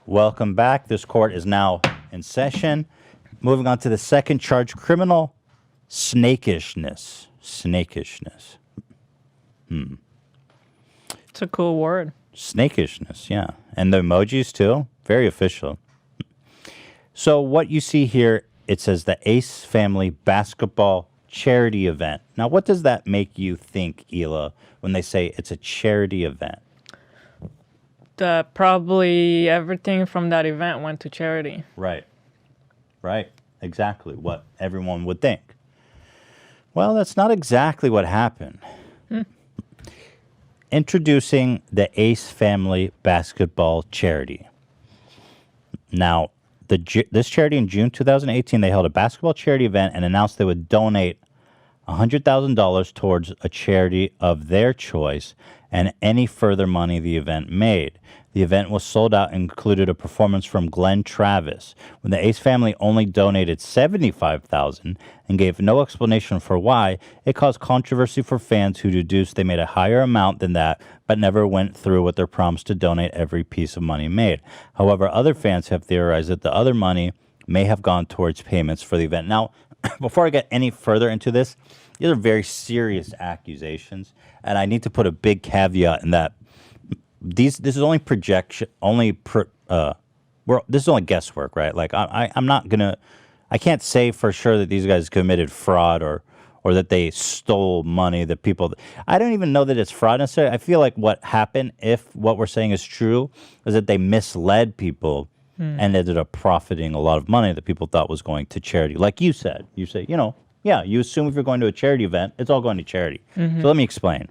Welcome back. This court is now in session. Moving on to the second charge, criminal snakishness. Snakishness. It's a cool word. Snakishness, yeah. And the emojis, too. Very official. So what you see here, it says the Ace Family Basketball Charity Event. Now, what does that make you think, Hila, when they say it's a charity event? Probably everything from that event went to charity. Right. Right. Exactly what everyone would think. Well, that's not exactly what happened. Introducing the Ace Family Basketball Charity. Now, this charity in June 2018, they held a basketball charity event and announced they would donate $100,000 towards a charity of their choice and any further money the event made. The event was sold out and included a performance from Glenn Travis. When the Ace family only donated $75,000 and gave no explanation for why, it caused controversy for fans who deduced they made a higher amount than that, but never went through with their promise to donate every piece of money made. However, other fans have theorized that the other money may have gone towards payments for the event. Now, before I get any further into this, these are very serious accusations, and I need to put a big caveat in that this is only projection, this is only guesswork, right? Like I'm not gonna, I can't say for sure that these guys committed fraud or that they stole money that people. I don't even know that it's fraud necessarily. I feel like what happened, if what we're saying is true, is that they misled people and ended up profiting a lot of money that people thought was going to charity. Like you said, you assume if you're going to a charity event, it's all going to charity. So let me explain.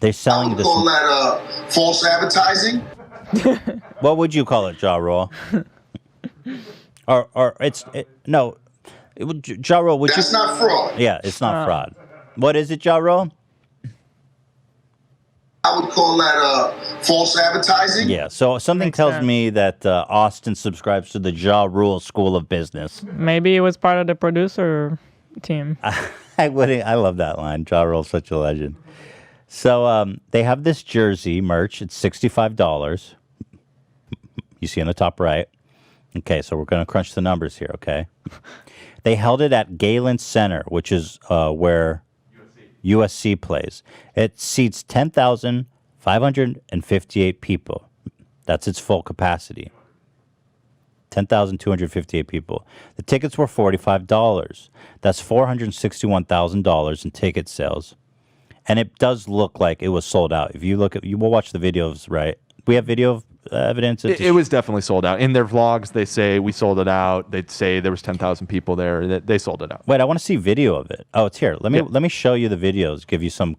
They're selling this. I would call that false advertising. What would you call it, Ja Rule? or no, Ja Rule. That's not fraud. Yeah, it's not fraud. What is it, Ja Rule? I would call that false advertising. Yeah, so something tells me that Austin subscribes to the Ja Rule School of Business. Maybe it was part of the producer team. I love that line. Ja Rule's such a legend. So they have this jersey merch. It's $65. You see on the top right. Okay, so we're going to crunch the numbers here, okay? They held it at Galen Center, which is where USC plays. It seats 10,558 people. That's its full capacity. 10,258 people. The tickets were $45. That's $461,000 in ticket sales. And it does look like it was sold out. If you look at, you will watch the videos, right? We have video evidence. It was definitely sold out. In their vlogs, they say we sold it out. They'd say there was 10,000 people there. They sold it out. Wait, I want to see video of it. Oh, it's here. Let me show you the videos. Give you some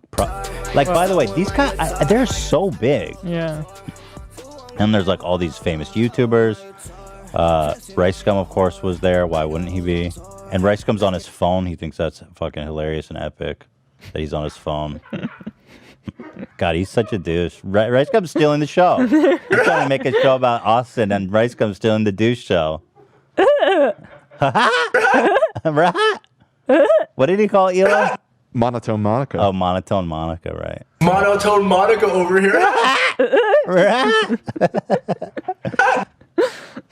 like. By the way, these guys, they're so big. Yeah. And there's like all these famous YouTubers. Rice Gum, of course, was there. Why wouldn't he be? And Rice Gum's on his phone. He thinks that's fucking hilarious and epic that he's on his phone. God, he's such a douche. Rice Gum's stealing the show. He's trying to make a show about Austin, and Rice Gum's stealing the douche show. What did he call Ela? Monotone Monica. Oh, Monotone Monica, right. Monotone Monica over here.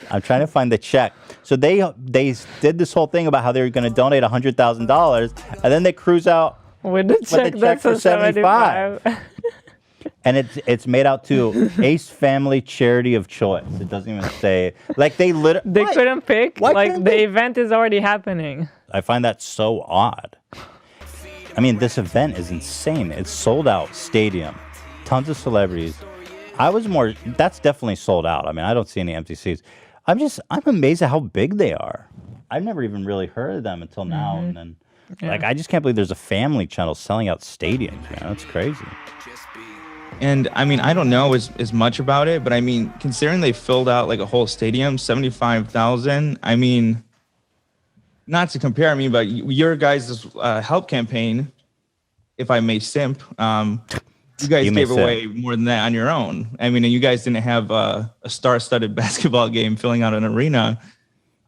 I'm trying to find the check. So they did this whole thing about how they were going to donate $100,000, and then they cruise out with the check for 75. And it's made out to Ace Family Charity of Choice. It doesn't even say, like, they couldn't pick. Like, the event is already happening. I find that so odd. I mean, this event is insane. It's sold out stadium, tons of celebrities. That's definitely sold out. I mean, I don't see any empty seats. I'm amazed at how big they are. I've never even really heard of them until now. And then, I just can't believe there's a family channel selling out stadiums, man. That's crazy. And I mean, I don't know as much about it, but I mean, considering they filled out like a whole stadium, 75,000, I mean, not to compare, I mean, but your guys' help campaign, if I may simp, you guys gave away more than that on your own. I mean, and you guys didn't have a star-studded basketball game filling out an arena.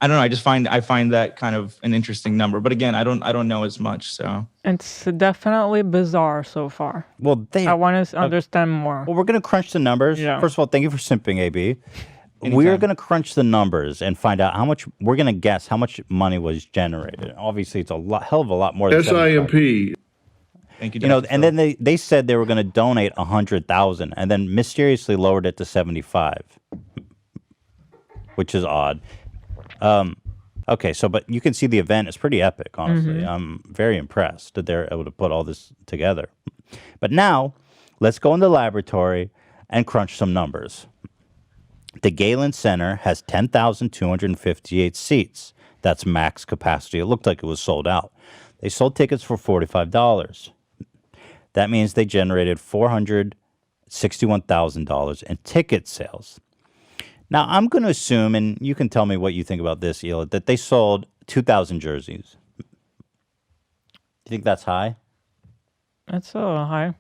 I don't know. I find that kind of an interesting number. But again, I don't know as much. So It's definitely bizarre so far. Well, I want to understand more. Well, we're going to crunch the numbers. Yeah. First of all, thank you for simping, AB. We're Anytime. going to crunch the numbers and find out how much. We're going to guess how much money was generated. Obviously, it's hell of a lot more than 75. SIMP. thank you. You know, Dr. and Phil. then they said they were going to donate 100,000, and then mysteriously lowered it to 75, which is odd. Okay, so but you can see the event is pretty epic. Honestly, I'm very impressed that they're able to put all this together. But now, let's go in the laboratory and crunch some numbers. The Galen Center has 10,258 seats. That's max capacity. It looked like it was sold out. They sold tickets for $45. That means they generated $461,000 in ticket sales. Now, I'm going to assume, and you can tell me what you think about this, Hila, that they sold 2,000 jerseys. You think that's high? That's a little high.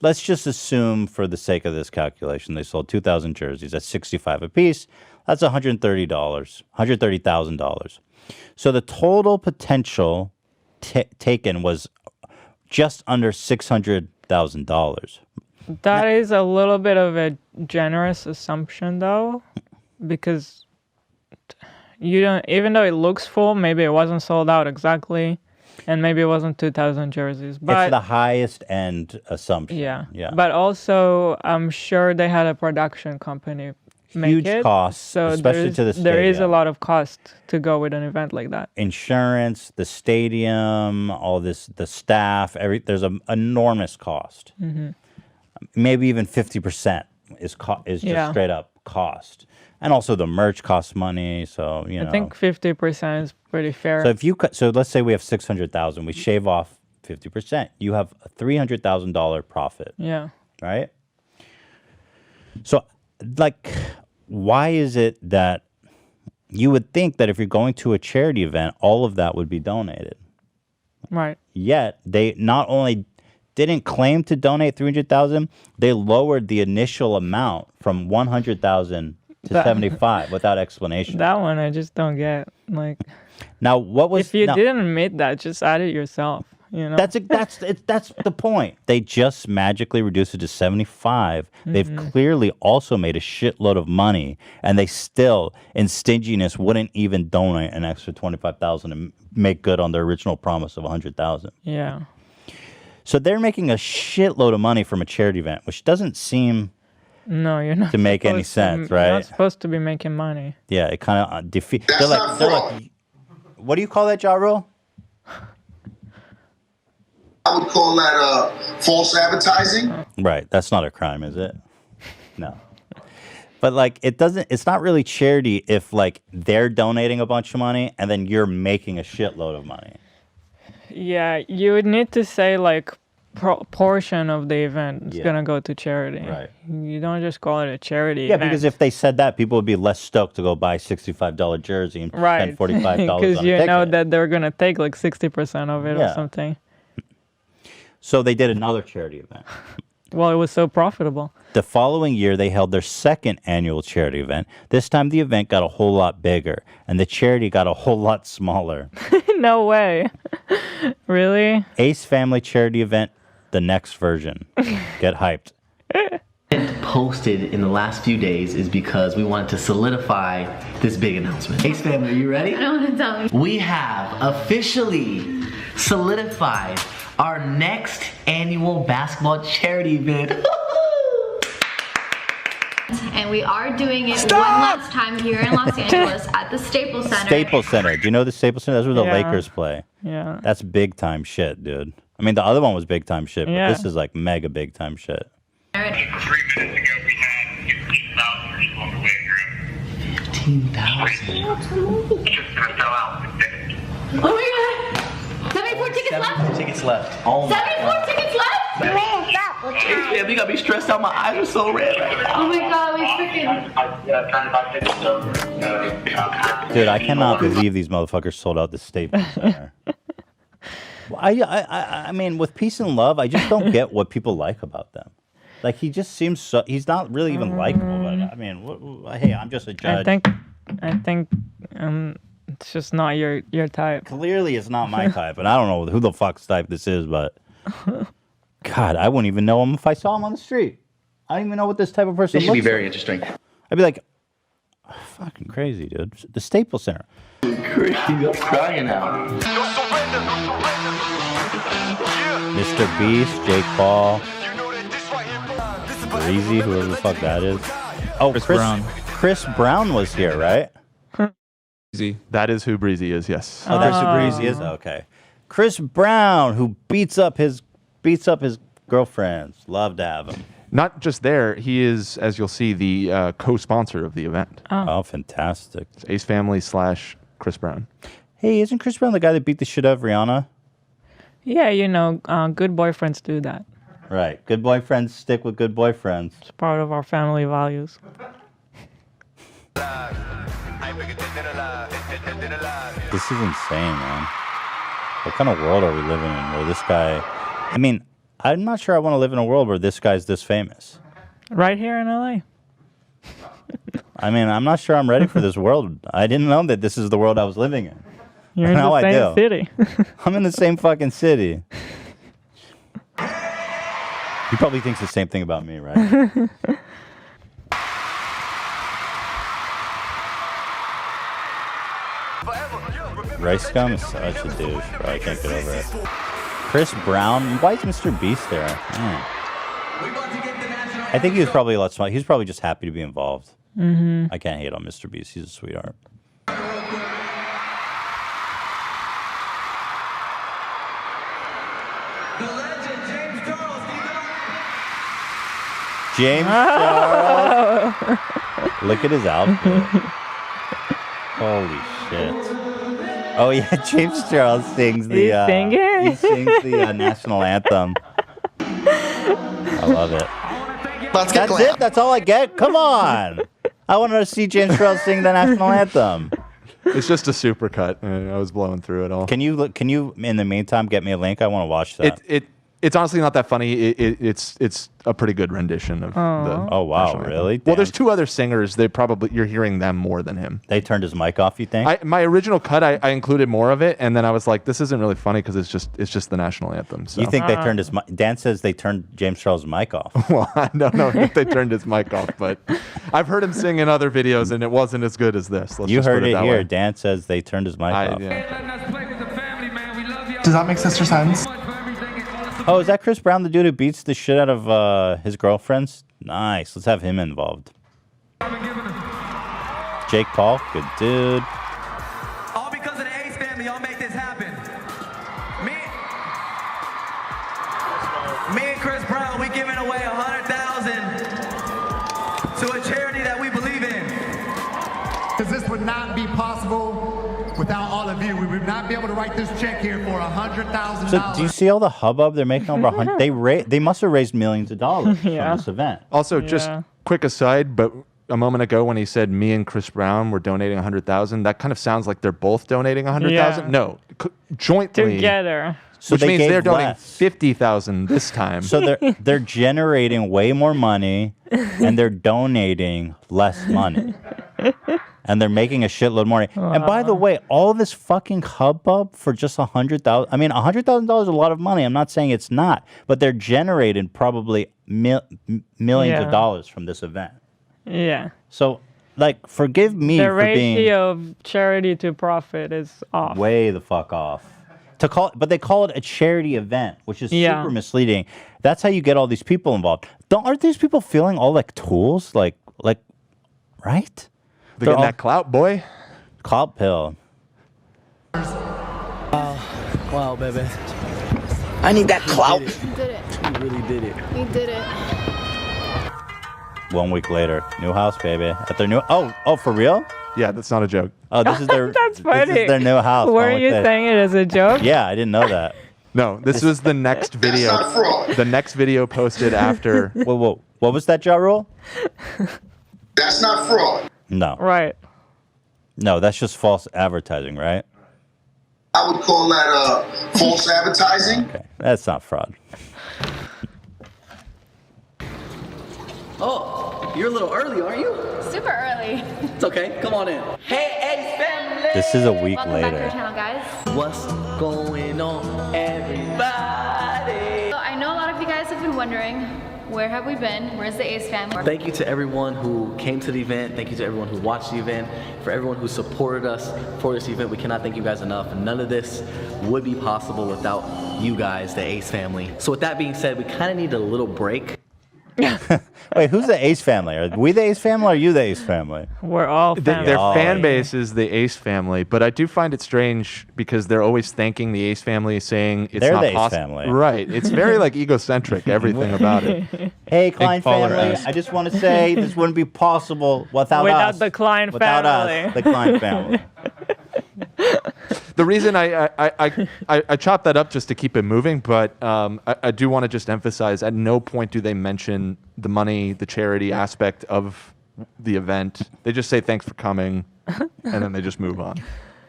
Let's just assume, for the sake of this calculation, they sold 2,000 jerseys. That's 65 apiece. That's $130, $130,000. So the total potential taken was just under $600,000. That is a little bit of a generous assumption, though, because you don't. Even though it looks full, maybe it wasn't sold out exactly, and maybe it wasn't 2,000 jerseys. But It's the highest end assumption. yeah, Yeah. But also, I'm sure they had a production company make Huge it. costs, so especially to the there is a stadium. lot of cost to go with an event like that. Insurance, the stadium, all this, the staff, there's an enormous cost. Maybe even 50% is just Yeah. straight up cost. And also the merch costs money, so you know. I think 50% is pretty fair. So if you so let's say we have 600,000, we shave off 50%. You have a $300,000 profit, yeah. right? So like why is it that you would think that if you're going to a charity event, all of that would be donated? Right. Yet they not only didn't claim to donate 300,000, they lowered the initial amount from 100,000 to 75 without explanation. That one I just don't get. Like, Now, what was if you now, didn't admit that, just add it yourself. You know. that's the point. They just magically reduced it to 75. They've clearly also made a shitload of money, and they still, in stinginess, wouldn't even donate an extra 25,000 and make good on their original promise of 100,000. Yeah. So they're making a shitload of money from a charity event, which doesn't seem No, you're not to make any supposed to- sense, You're right? not supposed to be making money. Yeah, it kind of defeats. That's They're not like, fraud. what do you call that, Ja Rule? I would call that false advertising. Right. That's not a crime, is it? No. But like, it's not really charity if like they're donating a bunch of money and then you're making a shitload of money. Yeah, you would need to say like portion of the event is Yeah. gonna go to charity. Right. You don't just call it a charity. Yeah, event. because if they said that, people would be less stoked to go buy $65 jersey and spend right, $45 on a because you ticket. know that they're gonna take like 60% of it Yeah. or something. So they did another charity event. Well, it was so profitable. The following year, they held their second annual charity event. This time, the event got a whole lot bigger, and the charity got a whole lot smaller. No way. Really? Ace Family Charity Event, the next version. Get hyped. Posted in the last few days is because we wanted to solidify this big announcement. Ace family, are you ready? I don't want to tell me. We have officially solidified our next annual basketball charity event. And we are doing it one last time here in Los Angeles at the Staples Center. Staples Center. Do you know the Staples Center? That's where the Yeah. Lakers play. Yeah. That's big time shit, dude. I mean, the other one was big time shit, but Yeah. this is like mega big time shit. 3 minutes ago, we had 15,000 people on the waiting room. 15,000. Just gonna sell out. Oh my god! 74 tickets 74 left! tickets left. Oh my 74 god. tickets left! Ace family, you got me stressed out. My eyes are so red right now. Oh my god, we freaking. Trying to buy tickets over. Dude, I cannot believe these motherfuckers sold out the Staples Center. Well, I mean, with peace and love, I just don't get what people like about them. Like, he just seems so, he's not really even likable. But I mean, hey, I'm just a judge. I think It's just not your type. Clearly, it's not my type, and I don't know who the fuck's type this is, but God, I wouldn't even know him if I saw him on the street. I don't even know what this type of person This should be looks very like. interesting. I'd be like, fucking crazy, dude. The Staples Center. Crazy, I'm crying out. Mr. Beast, Jake Paul, Breezy, whoever the fuck that is. Oh, Chris Brown. Chris Brown was here, right? Easy. That is who Breezy is. Yes. Oh, that's who Breezy is. Okay, Chris Brown, who beats up his girlfriends. Love to have him. Not just there, he is, as you'll see, the co-sponsor of the event. Oh, fantastic. It's Ace Family / Chris Brown. Hey, isn't Chris Brown the guy that beat the shit out of Rihanna? Yeah, you know, good boyfriends do that. Right. Good boyfriends stick with good boyfriends. It's part of our family values. This is insane, man. What kind of world are we living in where this guy... I mean, I'm not sure I want to live in a world where this guy's this famous. Right here in LA. I mean, I'm not sure I'm ready for this world. I didn't know that this is the world I was living in. You're in Now the I same do. city. I'm in the same fucking city. He probably thinks the same thing about me, right? Rice Gum is such a douche, bro. I can't get over it. Chris Brown. Why is Mr. Beast there? Man. I think he was probably a lot smarter. He's probably just happy to be involved. Mm-hmm. I can't hate on Mr. Beast. He's a sweetheart. James Charles. Look at his outfit. Holy shit. Oh yeah, James Charles sings the He's singing? he sings the national anthem. I love it. That's it? That's all I get? Come on. I wanted to see James Charles sing the national anthem. It's just a supercut. I was blowing through it all. Can you in the meantime get me a link? I want to watch that. It's honestly not that funny. It's a pretty good rendition of the. Oh wow, national anthem. really? Well, there's two other singers. You're hearing them more than him. They turned his mic off, you think? My original cut, I included more of it, and then I was like, this isn't really funny because it's just the national anthem. So. You think they turned his mic? Dan says they turned James Charles' mic off. Well, I don't know if they turned his mic off, but I've heard him sing in other videos, and it wasn't as good as this. Let's You just heard put it that here. way. Dan says they turned his mic off. Does that make sense or sense? Oh, is that Chris Brown, the dude who beats the shit out of his girlfriends? Nice. Let's have him involved. Jake Paul, good dude. All because of the Ace family, y'all make this happen. Me and Chris Brown, we giving away $100,000 to a charity that we believe in. Because this would not be possible without all of you. We would not be able to write this check here for $100,000. So, do you see all the hubbub they're making over 100? They must have raised millions of dollars from this event. Also, just quick aside, but a moment ago when he said me and Chris Brown were donating 100,000, that kind of sounds like they're both donating 100,000. Yeah. No, jointly Together. So which they means gave they're donating less. 50,000 this time. So they're generating way more money, and they're donating less money, and they're making a shitload more money. And by the way, all this fucking hubbub for just 100,000. I mean, $100,000 is a lot of money. I'm not saying it's not, but they're generating probably millions of dollars from this event. Yeah. So, like, forgive me The for being ratio of charity to profit is off. way the fuck off. But they call it a charity event, which is super misleading. That's how you get all these people involved. Aren't these people feeling all like tools? Like, right? They're getting that clout, boy. Clout pill. Wow, baby. I need that clout. You did it. You really did it. You did it. 1 week later, new house, baby. At their new. Oh, for real? Yeah, that's not a joke. Oh, this is their. That's funny. This is their new house. Were 1 week you later. saying it as a joke? Yeah, I didn't know that. No, this was the next video. not fraud. The next video posted after. Whoa. What was that, Ja Rule? That's not fraud. No. Right. No, that's just false advertising, right? I would call that false advertising. Okay, that's not fraud. Oh, you're a little early, aren't you? Super early. It's okay. Come on in. Hey, Ace family! This is a week Welcome back to later. our channel, guys. What's going on, everybody? So I know a lot of you guys have been wondering, where have we been? Where's the Ace family? Thank you to everyone who came to the event. Thank you to everyone who watched the event. For everyone who supported us for this event, we cannot thank you guys enough. None of this would be possible without you guys, the Ace family. So with that being said, we kind of need a little break. Wait, who's the Ace family? Are we the Ace family or are you the Ace family? We're all family. Their Oh, fan yeah. base is the Ace family, but I do find it strange because they're always thanking the Ace family, saying it's They're not the Ace possible. family. Right? It's very like egocentric, everything about it. Hey, Klein follower family, us. I just want to say this wouldn't be possible without us. the Klein without family. us, the Klein family. The reason I chopped that up just to keep it moving, but I do want to just emphasize: at no point do they mention the money, the charity aspect of the event. They just say thanks for coming, and then they just move on.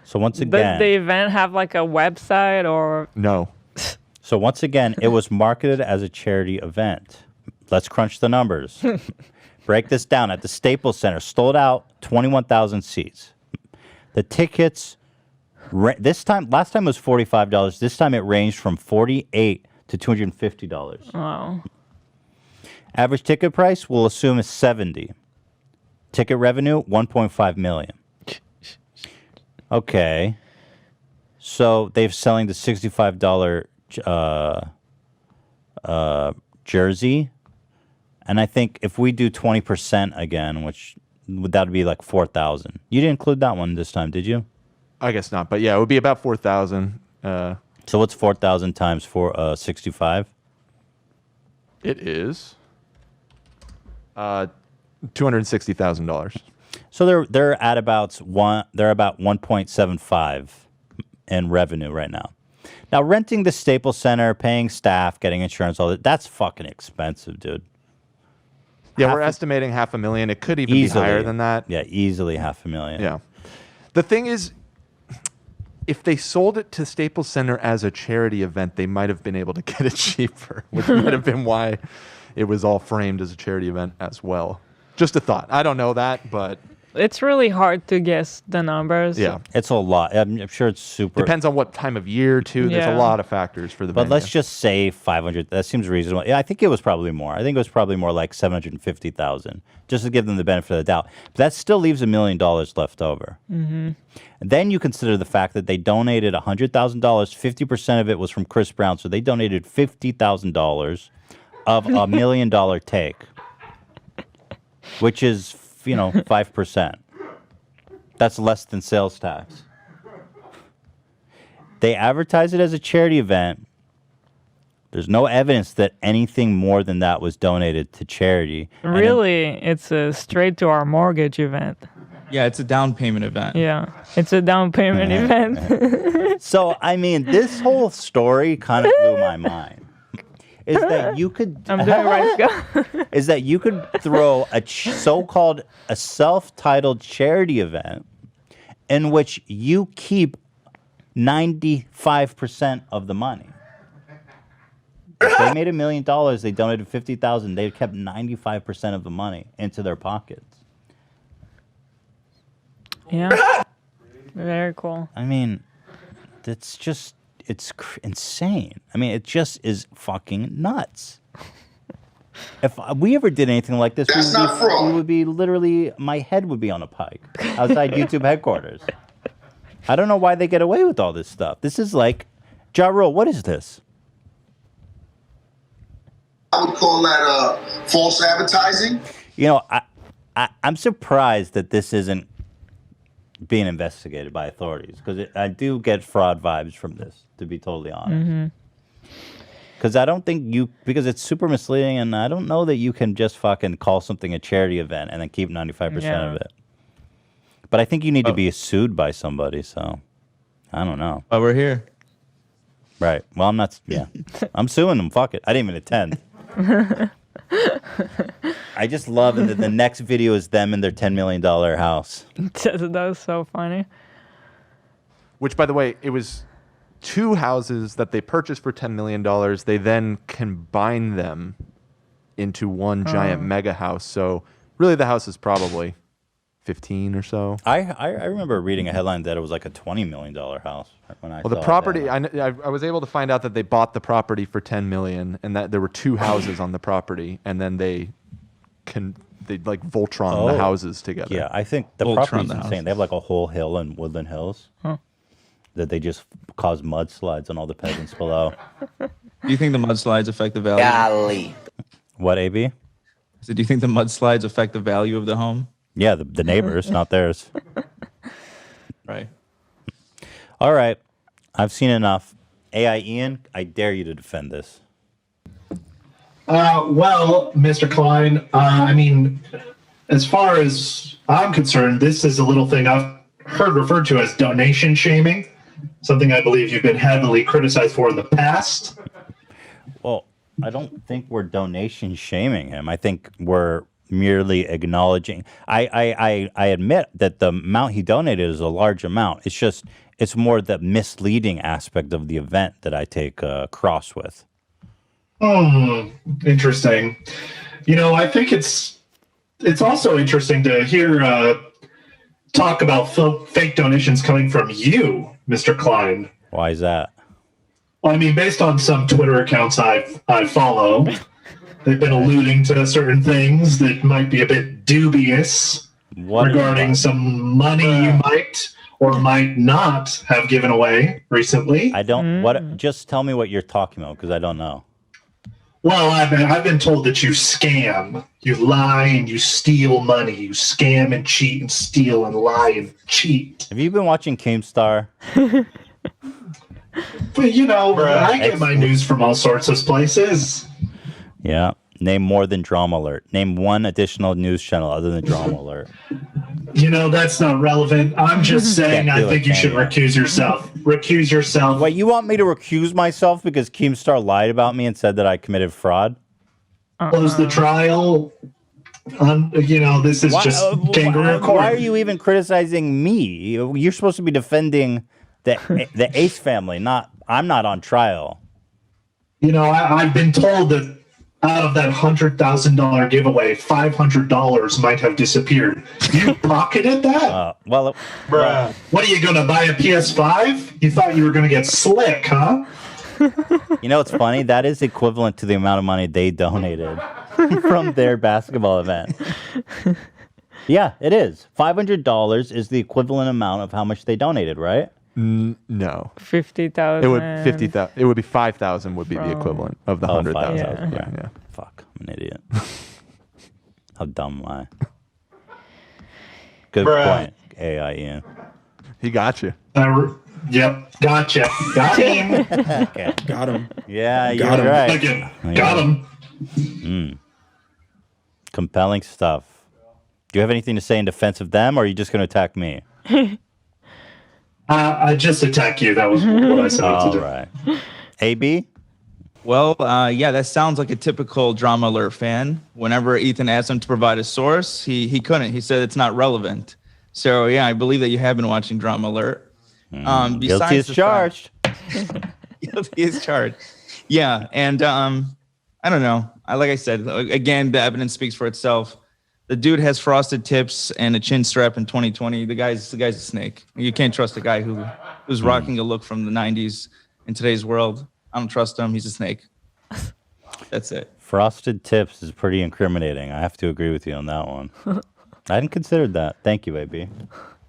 So once Does again, the event have like a website or? No. So once again, it was marketed as a charity event. Let's crunch the numbers. Break this down. At the Staples Center, sold out 21,000 seats. The tickets, last time was $45. This time it ranged from $48 to $250. Wow. Average ticket price, we'll assume is $70. Ticket revenue, $1.5 million. Okay. So they're selling the $65 jersey. And I think if we do 20% again, which that would be like 4,000. You didn't include that one this time, did you? I guess not, but yeah, it would be about 4,000. So what's 4,000 times 65? It is $260,000. So they're at about 1.75 in revenue right now. Now renting the Staples Center, paying staff, getting insurance, all that's fucking expensive, dude. Yeah, we're estimating $500,000. It could even be higher than that. Yeah, easily $500,000. Yeah. The thing is, if they sold it to Staples Center as a charity event, they might have been able to get it cheaper, which might have been why it was all framed as a charity event as well. Just a thought. I don't know that, but It's really hard to guess the numbers. yeah. It's a lot. I'm sure it's super. Depends on what time of year, too. There's Yeah. a lot of factors for the But venue. let's just say 500. That seems reasonable. Yeah, I think it was probably more. I think it was probably more like 750,000, just to give them the benefit of the doubt. But that still leaves $1 million left over. Mm-hmm. And then you consider the fact that they donated $100,000. 50% of it was from Chris Brown, so they donated $50,000 of $1 million take, which is 5%. That's less than sales tax. They advertise it as a charity event. There's no evidence that anything more than that was donated to charity. And then- Really, it's a straight to our mortgage event. Yeah, it's a down payment event. Yeah, it's a down payment event. So, I mean, this whole story kind of blew my mind. Is that you could I'm doing right, Scott. is that you could throw a so-called a self-titled charity event in which you keep 95% of the money. If they made $1 million, they donated 50,000. They kept 95% of the money into their pockets. Yeah, very cool. I mean, it's insane. I mean, it just is fucking nuts. If we ever did anything like this, we would be literally, my head would be on a pike outside YouTube headquarters. I don't know why they get away with all this stuff. This is like, Ja Rule, what is this? I would call that false advertising. I'm surprised that this isn't being investigated by authorities, because I do get fraud vibes from this, to be totally honest. Mm-hmm. Because I don't think because it's super misleading, and I don't know that you can just fucking call something a charity event and then keep 95% Yeah. of it. But I think you need to be sued by somebody, so I don't know. Oh, we're here. Right. Well, I'm not, yeah. I'm suing them, fuck it. I didn't even attend. I just love that the next video is them in their $10 million house. That was so funny. Which, by the way, it was 2 houses that they purchased for $10 million. They then combine them into one giant mega house. So really the house is probably 15 or so. I remember reading a headline that it was like a $20 million house when I Well, the saw property, that. I was able to find out that they bought the property for 10 million and that there were 2 houses on the property, and then they like Voltron the houses together. Yeah, I think the property's insane. They have like a whole hill in Woodland Hills that they just cause mudslides on all the peasants below. Do you think the mudslides affect the value? Golly. What, AB? So do you think the mudslides affect the value of the home? Yeah, the neighbors, not theirs. Right. All right. I've seen enough. AI Ian, I dare you to defend this. Well, Mr. Klein, I mean, as far as I'm concerned, this is a little thing I've heard referred to as donation shaming, something I believe you've been heavily criticized for in the past. Well, I don't think we're donation shaming him. I think we're merely acknowledging. I admit that the amount he donated is a large amount. It's just, it's more the misleading aspect of the event that I take cross with. Interesting. You know, I think it's also interesting to hear talk about fake donations coming from you, Mr. Klein. Why is that? Well, I mean, based on some Twitter accounts I follow, they've been alluding to certain things that might be a bit dubious regarding some money you might or might not have given away recently. I don't. Just tell me what you're talking about, because I don't know. Well, I've been told that you scam, you lie and you steal money, you scam and cheat and steal and lie and cheat. Have you been watching Keemstar? But you know, I get my news from all sorts of places. Yeah. Name more than Drama Alert. Name one additional news channel other than Drama Alert. You know, that's not relevant. I'm just saying I think you should recuse yourself. Recuse yourself. Wait, you want me to recuse myself because Keemstar lied about me and said that I committed fraud? Close the trial. You know, this is just kangaroo court. Why are you even criticizing me? You're supposed to be defending the Ace family. I'm not on trial. You know, I've been told that out of that $100,000 giveaway, $500 might have disappeared. You pocketed that? Well, what are you going to buy a PS5? You thought you were going to get slick, huh? You know, it's funny. That is equivalent to the amount of money they donated from their basketball event. Yeah, it is. $500 is the equivalent amount of how much they donated, right? No. 50,000. It would 50,000. It would be 5,000 would be the equivalent of the 100,000. Yeah. Fuck, I'm an idiot. How dumb am I? Good point, AI Ian. He got you. Yep, gotcha. Got him. Okay. Got him. Yeah, you're Got him. right. Again, got him. Compelling stuff. Do you have anything to say in defense of them, or are you just going to attack me? I just attack you. That was what I said to do. All right. AB? Well, yeah, that sounds like a typical Drama Alert fan. Whenever Ethan asked him to provide a source, he couldn't. He said it's not relevant. So, yeah, I believe that you have been watching Drama Alert. Guilty as charged. Guilty as charged. Yeah, and I don't know. Like I said, again, the evidence speaks for itself. The dude has frosted tips and a chin strap in 2020. The guy's a snake. You can't trust a guy who's rocking a look from the 90s in today's world. I don't trust him. He's a snake. That's it. Frosted tips is pretty incriminating. I have to agree with you on that one. I hadn't considered that. Thank you, AB.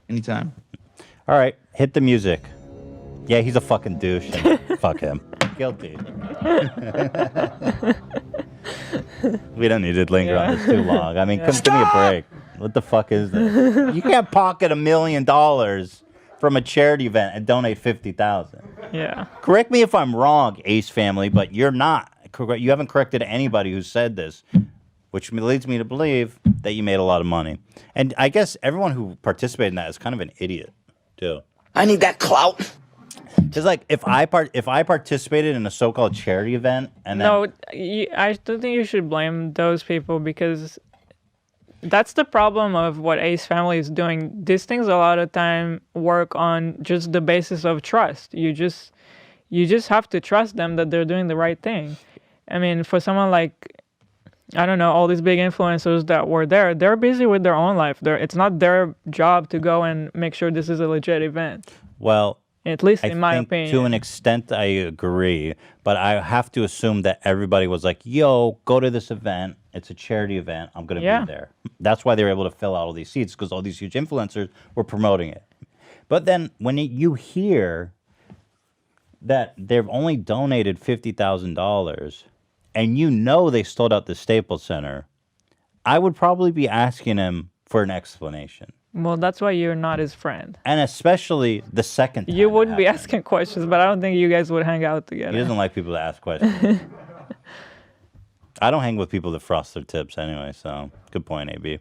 Anytime. All right, hit the music. Yeah, he's a fucking douche. Fuck him. Guilty. We don't need to linger on this too long. I mean, give me a break. What the fuck is this? You can't pocket $1 million from a charity event and donate 50,000. Yeah. Correct me if I'm wrong, Ace family, but you're not. You haven't corrected anybody who said this, which leads me to believe that you made a lot of money. And I guess everyone who participated in that is kind of an idiot, too. I need that clout. Because, like, if I participated in a so-called charity event and then... No, I don't think you should blame those people, because that's the problem of what Ace Family is doing. These things a lot of time work on just the basis of trust. You just have to trust them that they're doing the right thing. I mean, for someone like I don't know, all these big influencers that were there, they're busy with their own life. It's not their job to go and make sure this is a legit event. Well, At least I in my think opinion. to an extent, I agree, but I have to assume that everybody was like, "Yo, go to this event. It's a charity event. I'm going to Yeah. be there." That's why they were able to fill out all these seats because all these huge influencers were promoting it. But then when you hear that they've only donated $50,000, and you know they sold out the Staples Center, I would probably be asking him for an explanation. Well, that's why you're not his friend. And especially the second time. You wouldn't be asking questions, but I don't think you guys would hang out together. He doesn't like people to ask questions. I don't hang with people that frost their tips anyway, so good point, AB.